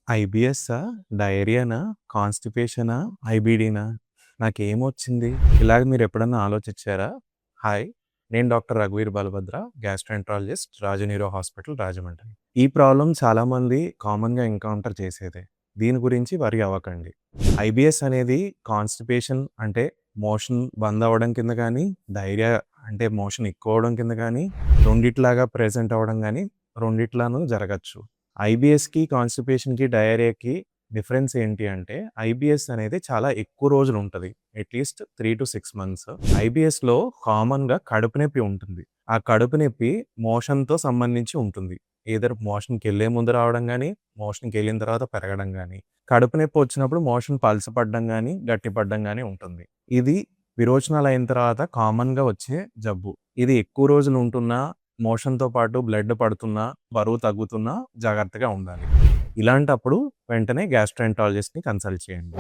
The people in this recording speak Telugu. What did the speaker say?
ఐబీఎస్సా? డయేరియానా? కాన్‌స్టిపేషనా? ఐబీడీనా? నాకేమొచ్చింది? ఇలాగ మీరెప్పుడన్నా ఆలోచించారా? హాయ్! నేను డాక్టర్ రఘువీర్ బలభద్ర, గ్యాస్ట్రోఎంట్రాలజిస్ట్, రాజు న్యూరో హాస్పిటల్, రాజమండ్రి. ఈ ప్రాబ్లమ్ చాలామంది కామన్‌గా ఎన్‌కౌంటర్ చేసేదే. దీని గురించి వర్రీ అవ్వకండి. ఐబీఎస్ అనేది కాన్‌స్టిపేషన్ అంటే మోషన్ బంద్ అవ్వడం కింద గానీ, డయేరియా అంటే మోషన్ ఎక్కువ అవ్వడం కింద గానీ, రెండిటిలాగా ప్రెజెంట్ అవ్వడం గానీ, రెండిట్లోనూ జరగచ్చు. ఐబీఎస్‌కి, కాన్‌స్టిపేషన్‌కి, డయేరియాకి డిఫరెన్స్ ఏంటి అంటే, ఐబీఎస్ అనేది చాలా ఎక్కువ రోజులుంటది. At least 3-6 months. ఐబీఎస్‌లో కామన్‌గా కడుపు నొప్పి ఉంటుంది. ఆ కడుపు నొప్పి మోషన్‌తో సంబంధించి ఉంటుంది. ఎయిదర్ మోషన్‌కెళ్ళే ముందు రావడం గానీ, మోషన్‌కెళ్ళిన తర్వాత పెరగడం గానీ. కడుపు నొప్పి వచ్చినప్పుడు మోషన్ పలచపడ్డం గానీ, గట్టిపడ్డం గానీ ఉంటుంది. ఇది విరోచనాలయిన తర్వాత కామన్‌గా వచ్చే జబ్బు. ఇది ఎక్కువ రోజులు ఉంటున్నా, మోషన్‌తో పాటు బ్లడ్ పడుతున్నా, బరువు తగ్గుతున్నా జాగ్రత్తగా ఉండాలి. ఇలాంటప్పుడు వెంటనే గ్యాస్ట్రోఎంట్రాలజిస్ట్‌ని కన్సల్ట్ చేయండి.